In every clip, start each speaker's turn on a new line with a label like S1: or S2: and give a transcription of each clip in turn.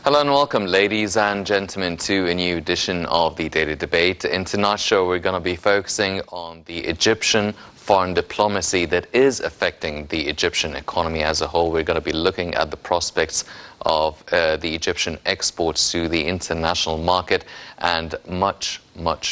S1: Hello and welcome, ladies and gentlemen, to a new edition of the Daily Debate. In tonight's show, we're going to be focusing on the Egyptian foreign diplomacy that is affecting the Egyptian economy as a whole. We're going to be looking at the prospects of the Egyptian exports to the international market and much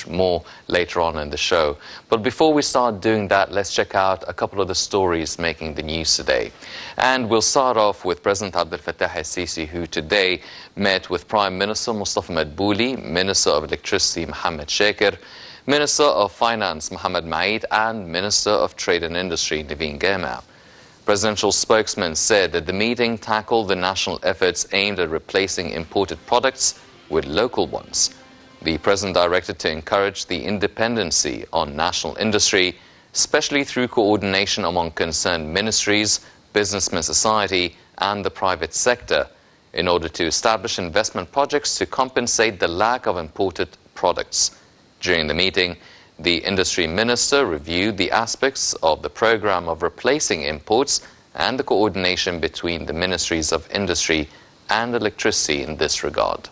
S1: more later on in the show. But before we start doing that, let's check out a couple of the stories making the news today. And we'll start off with President Abdel Fattah el-Sisi, who today met with Prime Minister Mustafa Madbouli, Minister of Electricity Mohammed Sheker, Minister of Finance Mohammed Maid, and Minister of Trade and Industry Naveen Gemma. Presidential spokesman said that the meeting tackled the national efforts aimed at replacing imported products with local ones. The president directed to encourage the independency on national industry, especially through coordination among concerned ministries, businessmen society, and the private sector, in order to establish investment projects to compensate the lack of imported products. During the meeting, the industry minister reviewed the aspects of the program of replacing imports and the coordination between the ministries of industry and electricity in this regard.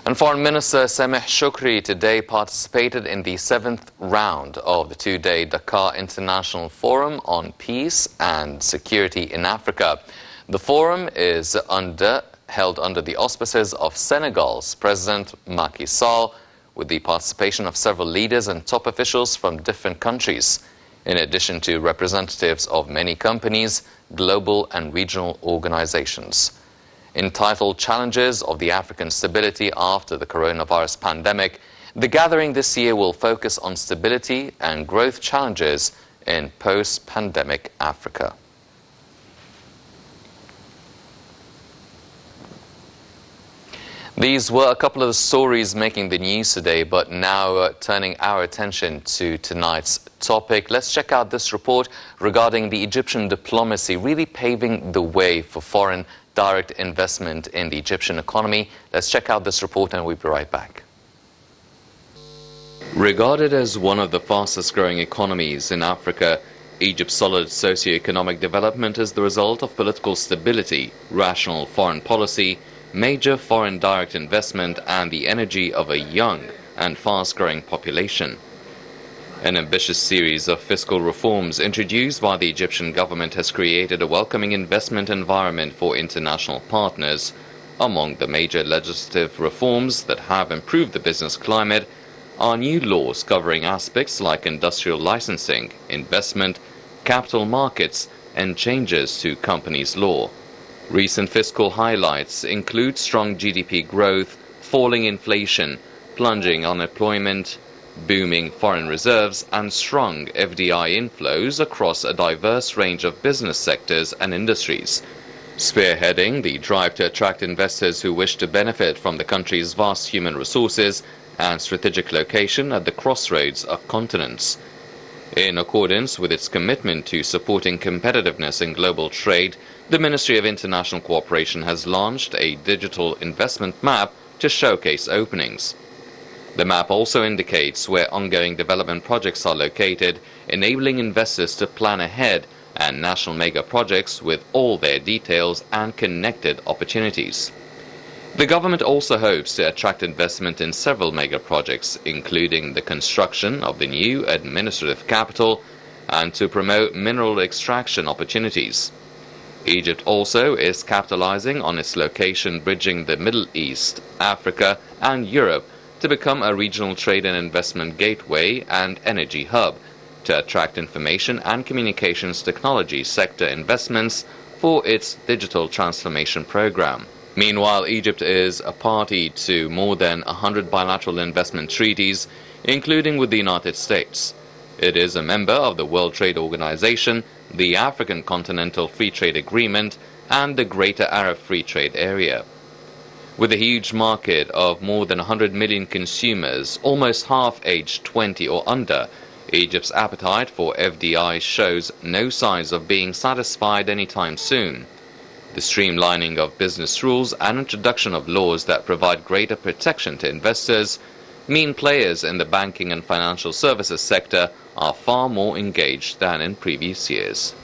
S1: And Foreign Minister Sameh Shoukry today participated in the 7th round of the two-day Dakar International Forum on Peace and Security in Africa. The forum is held under the auspices of Senegal's President Macky Sall, with the participation of several leaders and top officials from different countries, in addition to representatives of many companies, global and regional organizations. Entitled Challenges of the African Stability After the Coronavirus Pandemic, the gathering this year will focus on stability and growth challenges in post-pandemic Africa. These were a couple of the stories making the news today, but now turning our attention to tonight's topic. Let's check out this report regarding the Egyptian diplomacy really paving the way for foreign direct investment in the Egyptian economy. Let's check out this report and we'll be right back. Regarded as one of the fastest growing economies in Africa, Egypt's solid socio-economic development is the result of political stability, rational foreign policy, major foreign direct investment, and the energy of a young and fast-growing population. An ambitious series of fiscal reforms introduced by the Egyptian government has created a welcoming investment environment for international partners. Among the major legislative reforms that have improved the business climate are new laws covering aspects like industrial licensing, investment, capital markets, and changes to companies law. Recent fiscal highlights include strong GDP growth, falling inflation, plunging unemployment, booming foreign reserves, and strong FDI inflows across a diverse range of business sectors and industries, spearheading the drive to attract investors who wish to benefit from the country's vast human resources and strategic location at the crossroads of continents. In accordance with its commitment to supporting competitiveness in global trade, the Ministry of International Cooperation has launched a digital investment map to showcase openings. The map also indicates where ongoing development projects are located, enabling investors to plan ahead, and national mega projects with all their details and connected opportunities. The government also hopes to attract investment in several mega projects, including the construction of the new administrative capital and to promote mineral extraction opportunities. Egypt also is capitalizing on its location bridging the Middle East, Africa, and Europe to become a regional trade and investment gateway and energy hub, to attract information and communications technology sector investments for its digital transformation program. Meanwhile, Egypt is a party to more than 100 bilateral investment treaties, including with the United States. It is a member of the World Trade Organization, the African Continental Free Trade Agreement, and the Greater Arab Free Trade Area. With a huge market of more than 100 million consumers, almost half aged 20 or under, Egypt's appetite for FDI shows no signs of being satisfied anytime soon. The streamlining of business rules and introduction of laws that provide greater protection to investors mean players in the banking and financial services sector are far more engaged than in previous years.